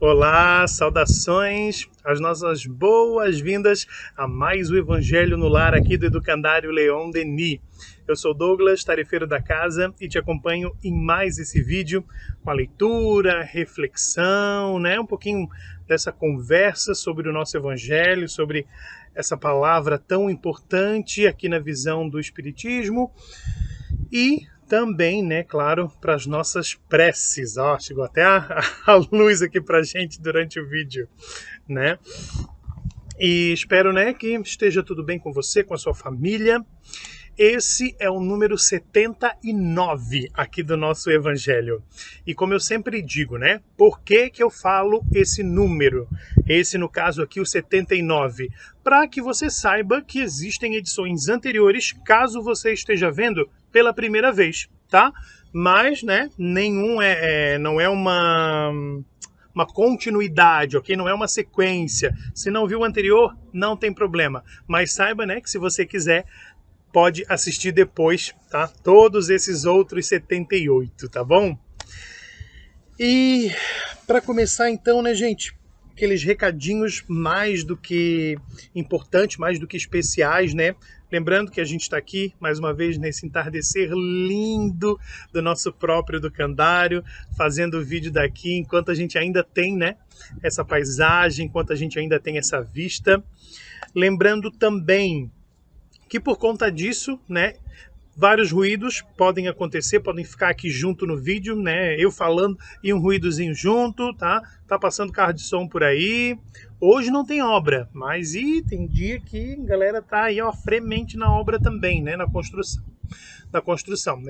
Olá, saudações, as nossas boas-vindas a mais o Evangelho no Lar aqui do Educandário Leon Denis. Eu sou Douglas, tarefeiro da casa, e te acompanho em mais esse vídeo com a leitura, reflexão, um pouquinho dessa conversa sobre o nosso Evangelho, sobre essa palavra tão importante aqui na visão do Espiritismo e também, claro, para as nossas preces. Chegou até a luz aqui para a gente durante o vídeo, E espero, que esteja tudo bem com você, com a sua família. Esse é o número 79 aqui do nosso Evangelho. E como eu sempre digo, por que eu falo esse número? Esse, no caso aqui, o 79. Para que você saiba que existem edições anteriores, caso você esteja vendo pela primeira vez, tá? Mas, não é uma continuidade, ok? Não é uma sequência. Se não viu o anterior, não tem problema. Mas saiba, que se você quiser, pode assistir depois, tá? Todos esses outros 78, tá bom? E para começar então, gente, aqueles recadinhos mais do que importantes, mais do que especiais, Lembrando que a gente está aqui, mais uma vez, nesse entardecer lindo do nosso próprio Educandário, fazendo o vídeo daqui, enquanto a gente ainda tem, essa paisagem, enquanto a gente ainda tem essa vista. Lembrando também que por conta disso, vários ruídos podem acontecer, podem ficar aqui junto no vídeo, eu falando e um ruídozinho junto, tá? Tá passando carro de som por aí. Hoje não tem obra, mas tem dia que a galera tá aí, fremente na obra também, na construção.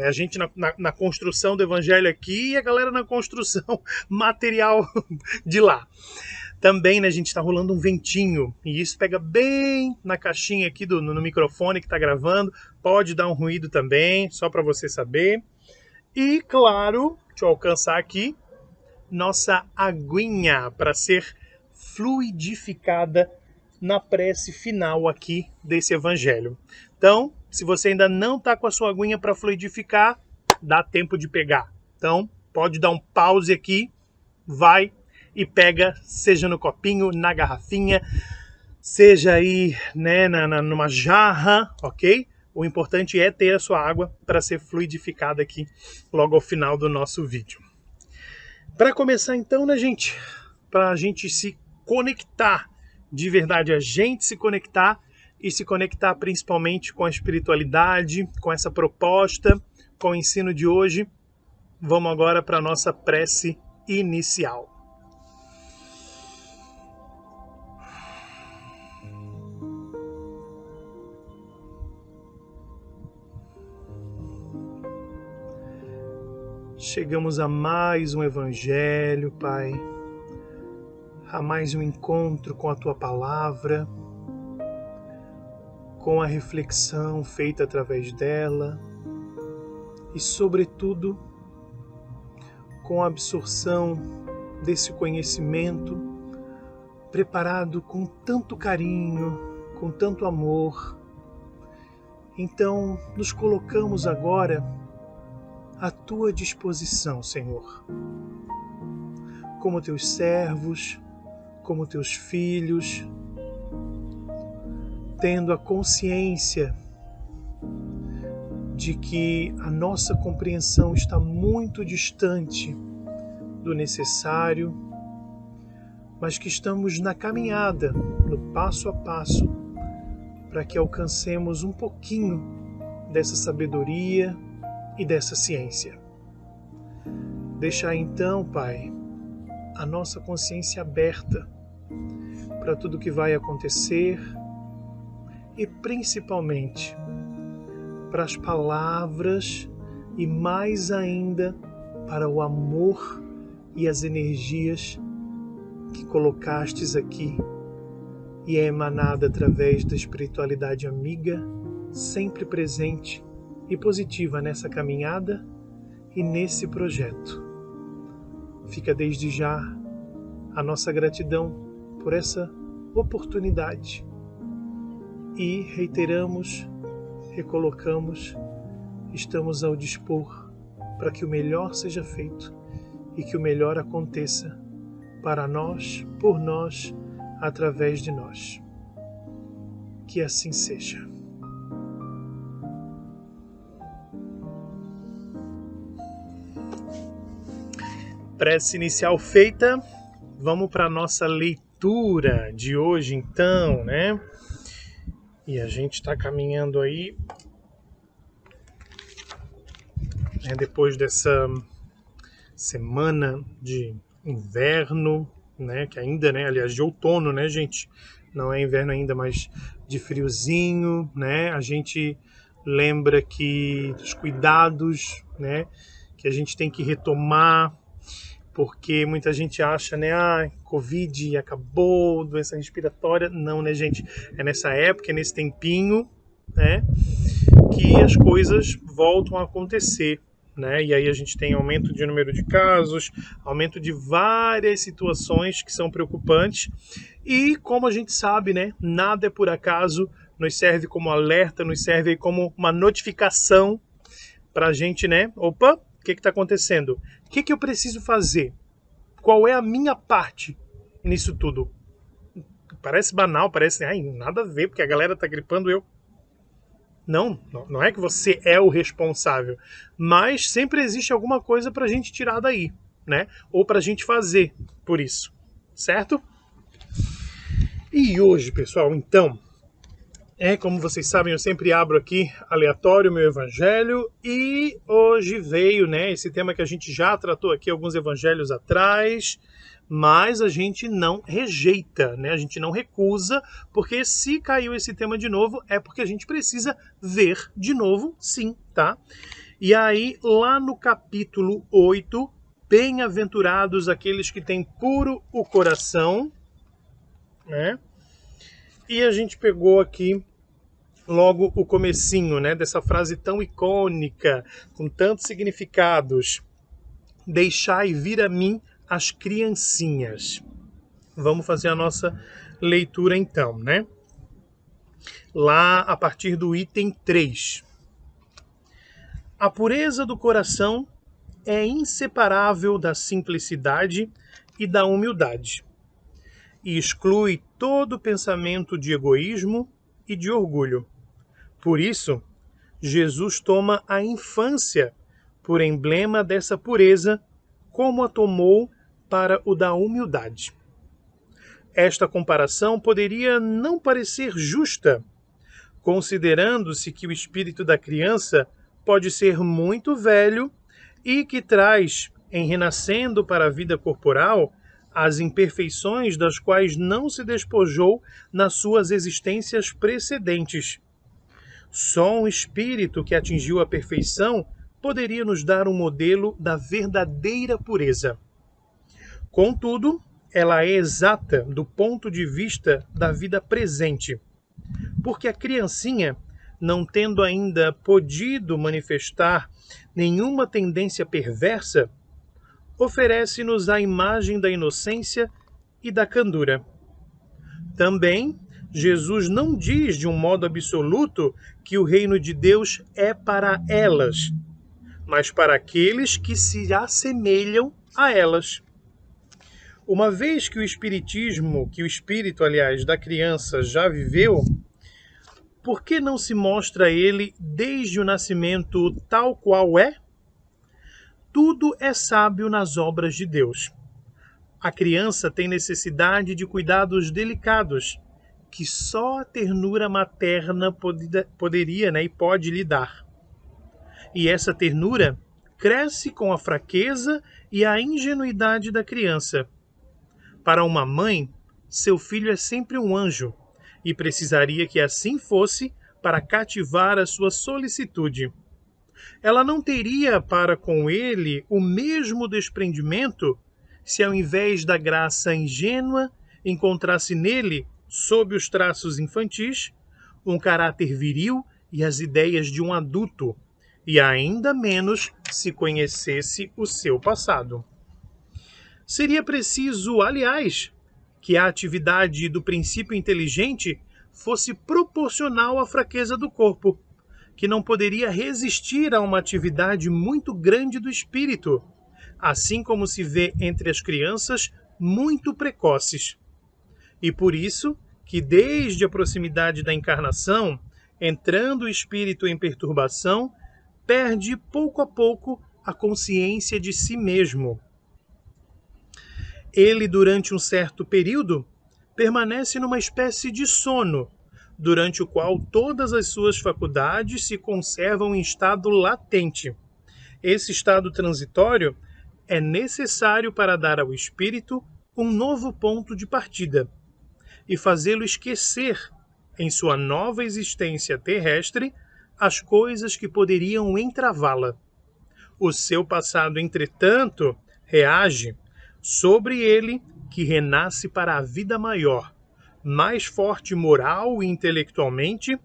A gente na construção do Evangelho aqui e a galera na construção material de lá. Também, a gente está rolando um ventinho, e isso pega bem na caixinha aqui no microfone que está gravando, pode dar um ruído também, só para você saber. E, claro, deixa eu alcançar aqui, nossa aguinha para ser fluidificada na prece final aqui desse Evangelho. Então, se você ainda não está com a sua aguinha para fluidificar, dá tempo de pegar. Então, pode dar um pause aqui, vai e pega, seja no copinho, na garrafinha, seja aí numa jarra, ok? O importante é ter a sua água para ser fluidificada aqui logo ao final do nosso vídeo. Para começar então, gente, para a gente se conectar, de verdade, a gente se conectar e se conectar principalmente com a espiritualidade, com essa proposta, com o ensino de hoje, vamos agora para a nossa prece inicial. Chegamos a mais um Evangelho, Pai, a mais um encontro com a Tua Palavra, com a reflexão feita através dela e, sobretudo, com a absorção desse conhecimento preparado com tanto carinho, com tanto amor. Então, nos colocamos agora à Tua disposição, Senhor, como Teus servos, como Teus filhos, tendo a consciência de que a nossa compreensão está muito distante do necessário, mas que estamos na caminhada, no passo a passo, para que alcancemos um pouquinho dessa sabedoria e dessa ciência. Deixar então, Pai, a nossa consciência aberta para tudo que vai acontecer e principalmente para as palavras e mais ainda para o amor e as energias que colocastes aqui e é emanada através da espiritualidade amiga, sempre presente e positiva nessa caminhada e nesse projeto. Fica desde já a nossa gratidão por essa oportunidade e reiteramos, recolocamos, estamos ao dispor para que o melhor seja feito e que o melhor aconteça para nós, por nós, através de nós. Que assim seja. Prece inicial feita, vamos para a nossa leitura de hoje então, né? E a gente está caminhando aí, né, depois dessa semana de inverno, né, que ainda, né, aliás, de outono, né, gente? Não é inverno ainda, mas de friozinho, né? A gente lembra que dos cuidados, né, que a gente tem que retomar, porque muita gente acha, né, Covid acabou, doença respiratória. Não, né, gente? É nessa época, é nesse tempinho, né, que as coisas voltam a acontecer, né? E aí a gente tem aumento de número de casos, aumento de várias situações que são preocupantes. E como a gente sabe, né, nada é por acaso, nos serve como alerta, nos serve como uma notificação para a gente, né? Opa, o que está acontecendo? O que eu preciso fazer? Qual é a minha parte nisso tudo? Parece banal, parece nada a ver, porque a galera está gripando eu. Não é que você é o responsável, mas sempre existe alguma coisa para a gente tirar daí, né? Ou para a gente fazer por isso, certo? E hoje, pessoal, então, como vocês sabem, eu sempre abro aqui aleatório o meu evangelho, e hoje veio, né, esse tema que a gente já tratou aqui alguns evangelhos atrás, mas a gente não rejeita, né, a gente não recusa, porque se caiu esse tema de novo, é porque a gente precisa ver de novo, sim, tá? E aí, lá no capítulo 8, bem-aventurados aqueles que têm puro o coração, né? E a gente pegou aqui logo o comecinho, né, dessa frase tão icônica, com tantos significados. Deixai vir a mim as criancinhas. Vamos fazer a nossa leitura então, né? Lá a partir do item 3. A pureza do coração é inseparável da simplicidade e da humildade, e exclui todo pensamento de egoísmo e de orgulho. Por isso, Jesus toma a infância por emblema dessa pureza, como a tomou para o da humildade. Esta comparação poderia não parecer justa, considerando-se que o espírito da criança pode ser muito velho e que traz, em renascendo para a vida corporal, as imperfeições das quais não se despojou nas suas existências precedentes. Só um espírito que atingiu a perfeição poderia nos dar um modelo da verdadeira pureza. Contudo, ela é exata do ponto de vista da vida presente, porque a criancinha, não tendo ainda podido manifestar nenhuma tendência perversa, oferece-nos a imagem da inocência e da candura. Também, Jesus não diz de um modo absoluto que o reino de Deus é para elas, mas para aqueles que se assemelham a elas. Uma vez que o espírito, aliás, da criança já viveu, por que não se mostra ele desde o nascimento tal qual é? Tudo é sábio nas obras de Deus. A criança tem necessidade de cuidados delicados, que só a ternura materna poderia, né, e pode lhe dar. E essa ternura cresce com a fraqueza e a ingenuidade da criança. Para uma mãe, seu filho é sempre um anjo, e precisaria que assim fosse para cativar a sua solicitude. Ela não teria para com ele o mesmo desprendimento se, ao invés da graça ingênua, encontrasse nele, sob os traços infantis, um caráter viril e as ideias de um adulto, e ainda menos se conhecesse o seu passado. Seria preciso, aliás, que a atividade do princípio inteligente fosse proporcional à fraqueza do corpo, que não poderia resistir a uma atividade muito grande do espírito, assim como se vê entre as crianças muito precoces. E por isso que desde a proximidade da encarnação, entrando o espírito em perturbação, perde pouco a pouco a consciência de si mesmo. Ele, durante um certo período, permanece numa espécie de sono, durante o qual todas as suas faculdades se conservam em estado latente. Esse estado transitório é necessário para dar ao espírito um novo ponto de partida e fazê-lo esquecer, em sua nova existência terrestre, as coisas que poderiam entravá-la. O seu passado, entretanto, reage sobre ele, que renasce para a vida maior, mais forte moral e intelectualmente,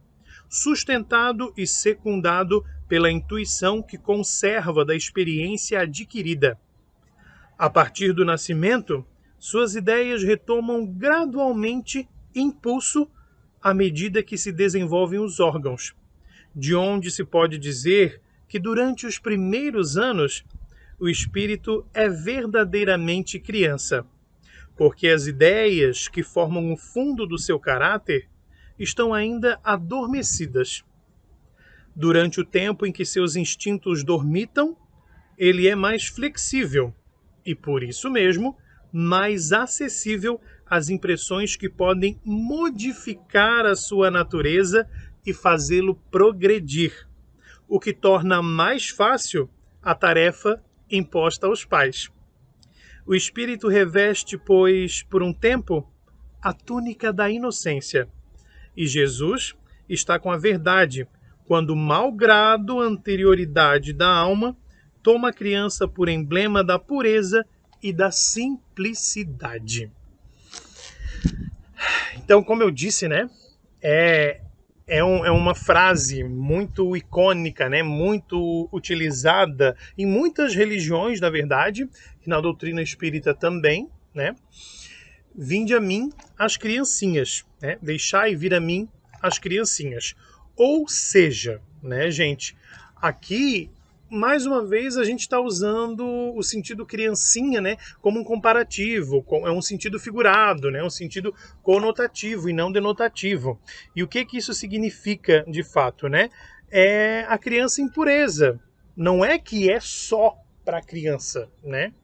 sustentado e secundado pela intuição que conserva da experiência adquirida. A partir do nascimento, suas ideias retomam gradualmente impulso à medida que se desenvolvem os órgãos, de onde se pode dizer que durante os primeiros anos o espírito é verdadeiramente criança, porque as ideias que formam o fundo do seu caráter estão ainda adormecidas. Durante o tempo em que seus instintos dormitam, ele é mais flexível e, por isso mesmo, mais acessível às impressões que podem modificar a sua natureza e fazê-lo progredir, o que torna mais fácil a tarefa imposta aos pais. O espírito reveste, pois, por um tempo, a túnica da inocência, e Jesus está com a verdade, quando, malgrado a anterioridade da alma, toma a criança por emblema da pureza e da simplicidade. Então, como eu disse, né, é uma frase muito icônica, né, muito utilizada em muitas religiões, na verdade, e na doutrina espírita também, né? Vinde a mim as criancinhas, né? Deixai vir a mim as criancinhas. Ou seja, né, gente, aqui mais uma vez a gente está usando o sentido criancinha, né, como um comparativo, é um sentido figurado, né, um sentido conotativo e não denotativo. E o que isso significa de fato, né? É a criança em pureza. Não é que é só para a criança, né?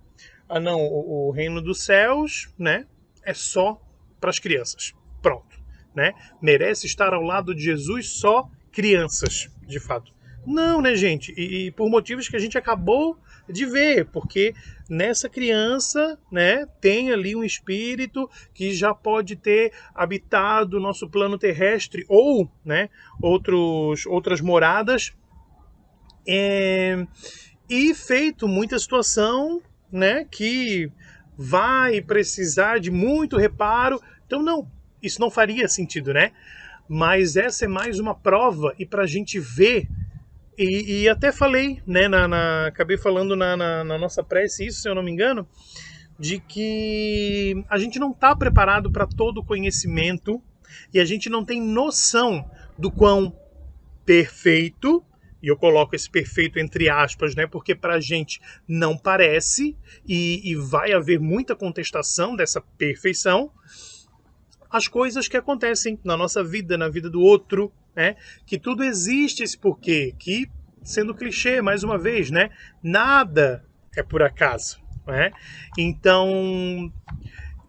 Ah, não, o reino dos céus, né, é só para as crianças. Pronto, né? Merece estar ao lado de Jesus só crianças, de fato. Não, né, gente? E por motivos que a gente acabou de ver, porque nessa criança, né, tem ali um espírito que já pode ter habitado o nosso plano terrestre ou, né, outras moradas e feito muita situação, né, que vai precisar de muito reparo. Então, não, isso não faria sentido, né? Mas essa é mais uma prova e para a gente ver. E até falei, né, acabei falando na nossa prece isso, se eu não me engano, de que a gente não está preparado para todo o conhecimento e a gente não tem noção do quão perfeito, e eu coloco esse perfeito entre aspas, né, porque para a gente não parece e vai haver muita contestação dessa perfeição, as coisas que acontecem na nossa vida, na vida do outro, né? Que tudo existe esse porquê, que, sendo clichê, mais uma vez, né? Nada é por acaso, né? Então,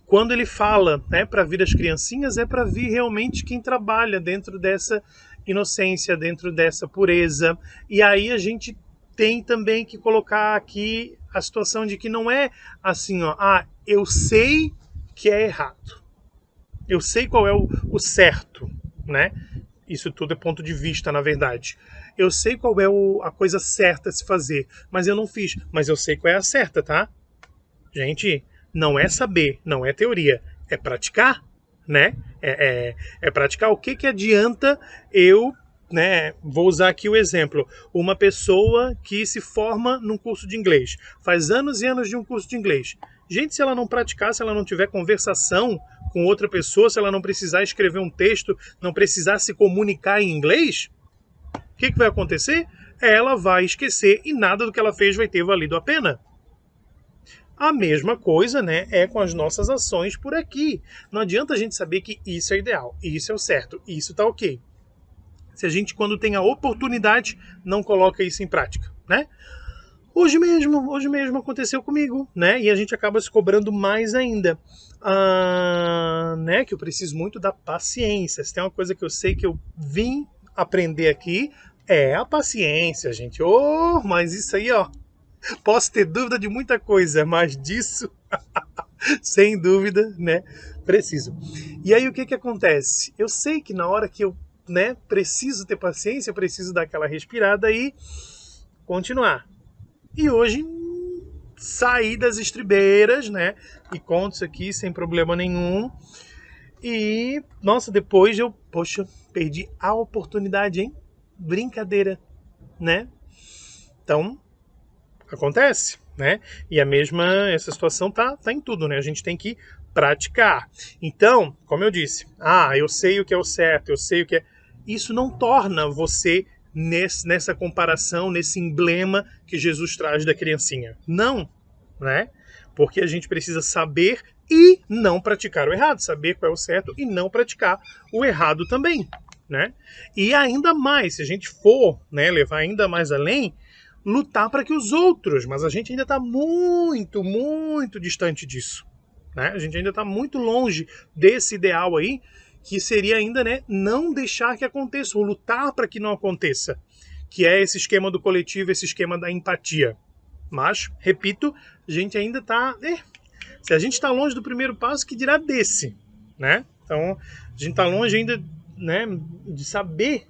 quando ele fala, né, para vir as criancinhas, é para vir realmente quem trabalha dentro dessa inocência, dentro dessa pureza. E aí a gente tem também que colocar aqui a situação de que não é assim, ó, eu sei que é errado. Eu sei qual é o certo, né? Isso tudo é ponto de vista, na verdade. Eu sei qual é a coisa certa a se fazer, mas eu não fiz. Mas eu sei qual é a certa, tá? Gente, não é saber, não é teoria. É praticar, né? É praticar. O que adianta eu, né? Vou usar aqui o exemplo. Uma pessoa que se forma num curso de inglês. Faz anos e anos de um curso de inglês. Gente, se ela não praticar, se ela não tiver conversação com outra pessoa, se ela não precisar escrever um texto, não precisar se comunicar em inglês, o que vai acontecer? Ela vai esquecer e nada do que ela fez vai ter valido a pena. A mesma coisa, né, é com as nossas ações por aqui. Não adianta a gente saber que isso é ideal, isso é o certo, isso tá ok. Se a gente, quando tem a oportunidade, não coloca isso em prática, né? Hoje mesmo aconteceu comigo, né? E a gente acaba se cobrando mais ainda. Né? Que eu preciso muito da paciência. Se tem uma coisa que eu sei que eu vim aprender aqui, é a paciência, gente. Oh, mas isso aí, ó, posso ter dúvida de muita coisa, mas disso, sem dúvida, né? Preciso. E aí o que acontece? Eu sei que na hora que eu, né, preciso ter paciência, eu preciso dar aquela respirada e continuar. E hoje saí das estribeiras, né? E conto isso aqui sem problema nenhum. E, nossa, depois eu, poxa, perdi a oportunidade, hein? Brincadeira, né? Então, acontece, né? E essa situação tá em tudo, né? A gente tem que praticar. Então, como eu disse, eu sei o que é o certo, eu sei o que é. Isso não torna você nessa comparação, nesse emblema que Jesus traz da criancinha. Não, né? Porque a gente precisa saber e não praticar o errado, saber qual é o certo e não praticar o errado também, né? E ainda mais, se a gente for, né, levar ainda mais além, lutar para que os outros, mas a gente ainda está muito, muito distante disso, né? A gente ainda está muito longe desse ideal aí, que seria ainda, né, não deixar que aconteça, ou lutar para que não aconteça, que é esse esquema do coletivo, esse esquema da empatia. Mas, repito, a gente ainda está... se a gente está longe do primeiro passo, que dirá desse, né? Então, a gente está longe ainda, né, de saber,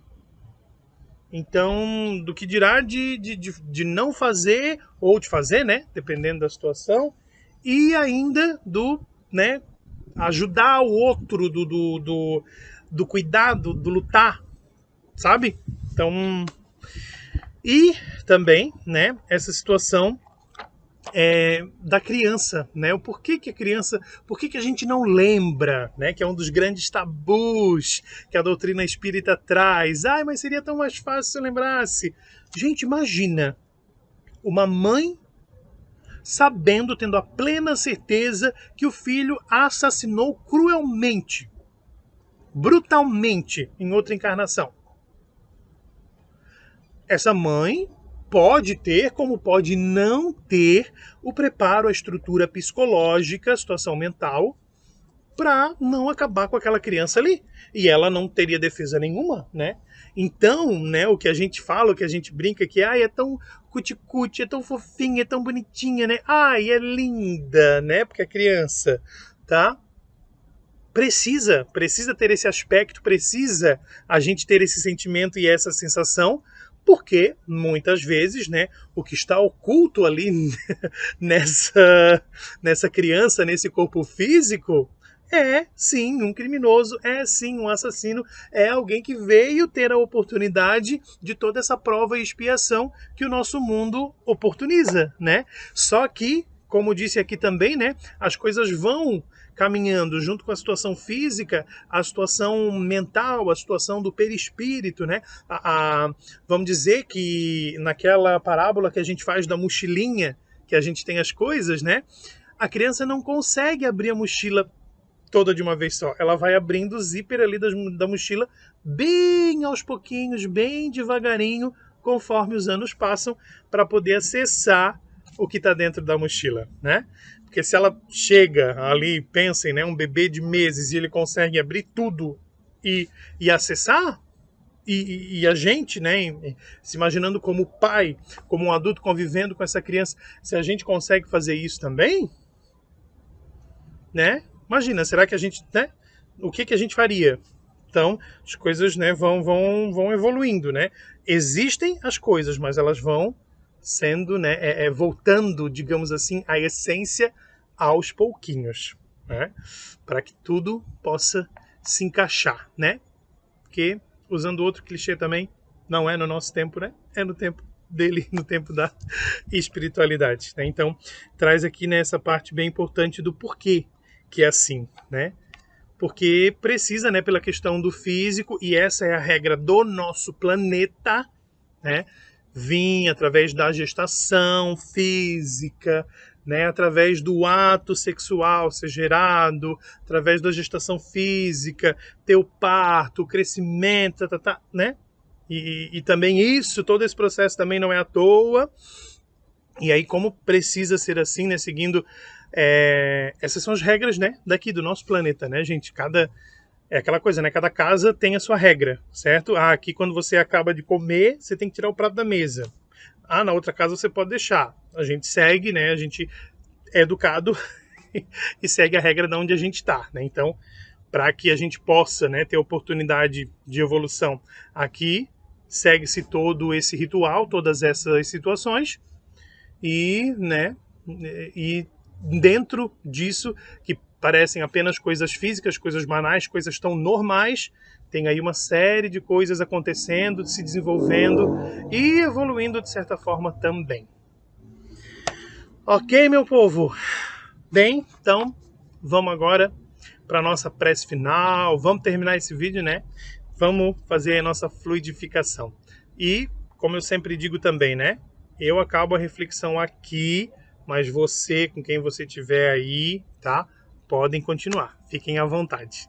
então, do que dirá de não fazer, ou de fazer, né, dependendo da situação, e ainda do, né, ajudar o outro, do cuidado, do lutar, sabe? Então, e também, né, essa situação da criança, né? O porquê que a criança, por que a gente não lembra, né? Que é um dos grandes tabus que a doutrina espírita traz. Ai, mas seria tão mais fácil se eu lembrasse. Gente, imagina uma mãe sabendo, tendo a plena certeza que o filho assassinou cruelmente, brutalmente, em outra encarnação. Essa mãe pode ter, como pode não ter, o preparo, a estrutura psicológica, a situação mental, para não acabar com aquela criança ali. E ela não teria defesa nenhuma, né? Então, né, o que a gente fala, o que a gente brinca, que é tão cuticute, é tão fofinha, é tão bonitinha, né? Ai, é linda, né? Porque é criança, tá? Precisa ter esse aspecto, precisa a gente ter esse sentimento e essa sensação, porque muitas vezes, né, o que está oculto ali nessa criança, nesse corpo físico, é sim um criminoso, é sim um assassino, é alguém que veio ter a oportunidade de toda essa prova e expiação que o nosso mundo oportuniza, né? Só que, como disse aqui também, né, as coisas vão caminhando junto com a situação física, a situação mental, a situação do perispírito, né? Vamos dizer que naquela parábola que a gente faz da mochilinha, que a gente tem as coisas, né? A criança não consegue abrir a mochila toda de uma vez só. Ela vai abrindo o zíper ali da mochila bem aos pouquinhos, bem devagarinho, conforme os anos passam, para poder acessar o que está dentro da mochila, né? Porque se ela chega ali, pensem, né, um bebê de meses, e ele consegue abrir tudo e acessar, e a gente, né, se imaginando como pai, como um adulto convivendo com essa criança, se a gente consegue fazer isso também, né? Imagina, será que a gente, né? O que a gente faria? Então, as coisas, né, vão evoluindo, né? Existem as coisas, mas elas vão sendo, né, voltando, digamos assim, à essência aos pouquinhos, né? Para que tudo possa se encaixar, né? Porque, usando outro clichê também, não é no nosso tempo, né? É no tempo dele, no tempo da espiritualidade, né? Então, traz aqui nessa parte bem importante do porquê que é assim, né? Porque precisa, né, pela questão do físico, e essa é a regra do nosso planeta, né? Vir através da gestação física, né, através do ato sexual ser gerado, através da gestação física, ter o parto, o crescimento, né? E também isso, todo esse processo também não é à toa. E aí, como precisa ser assim, né, seguindo... essas são as regras, né, daqui do nosso planeta, né, gente? É aquela coisa, né? Cada casa tem a sua regra, certo? Aqui quando você acaba de comer, você tem que tirar o prato da mesa. Na outra casa você pode deixar. A gente segue, né? A gente é educado e segue a regra de onde a gente está, né? Então, para que a gente possa, né, ter oportunidade de evolução aqui, segue-se todo esse ritual, todas essas situações e, né, e dentro disso, que parecem apenas coisas físicas, coisas banais, coisas tão normais, tem aí uma série de coisas acontecendo, se desenvolvendo e evoluindo de certa forma também. Ok, meu povo? Bem, então vamos agora para a nossa prece final, vamos terminar esse vídeo, né? Vamos fazer a nossa fluidificação. E, como eu sempre digo também, né? Eu acabo a reflexão aqui, mas você, com quem você tiver aí, tá? Podem continuar. Fiquem à vontade.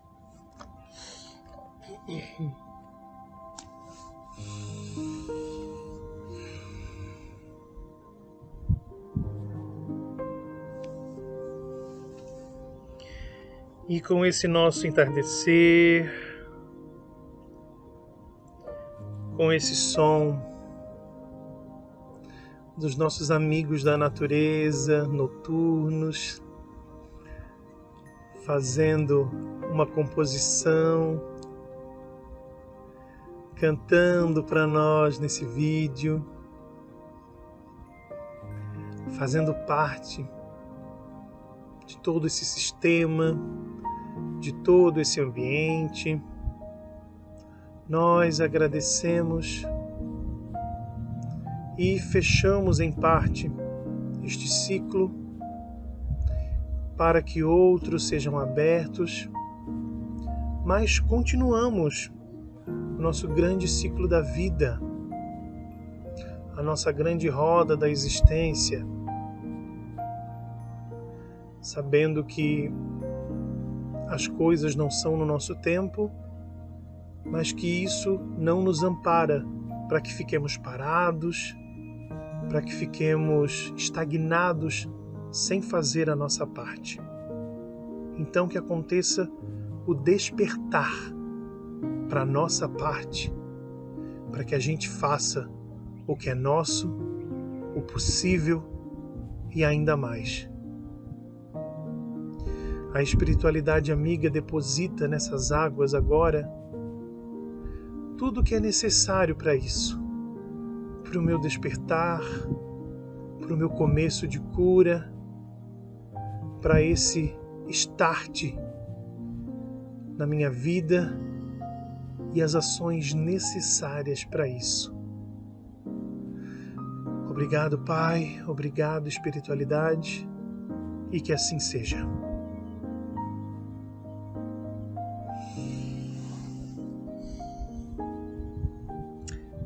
E com esse nosso entardecer, com esse som dos nossos amigos da natureza, noturnos, fazendo uma composição, cantando para nós nesse vídeo, fazendo parte de todo esse sistema, de todo esse ambiente. Nós agradecemos e fechamos em parte este ciclo para que outros sejam abertos, mas continuamos o nosso grande ciclo da vida, a nossa grande roda da existência, sabendo que as coisas não são no nosso tempo, mas que isso não nos ampara para que fiquemos parados, para que fiquemos estagnados sem fazer a nossa parte. Então que aconteça o despertar para a nossa parte, para que a gente faça o que é nosso, o possível e ainda mais. A espiritualidade amiga deposita nessas águas agora tudo o que é necessário para isso, para o meu despertar, para o meu começo de cura, para esse start na minha vida e as ações necessárias para isso. Obrigado, Pai, obrigado, espiritualidade, e que assim seja.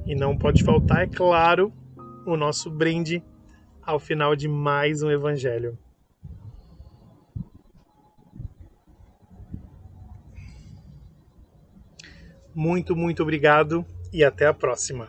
E não pode faltar, é claro, o nosso brinde ao final de mais um Evangelho. Muito, muito obrigado e até a próxima.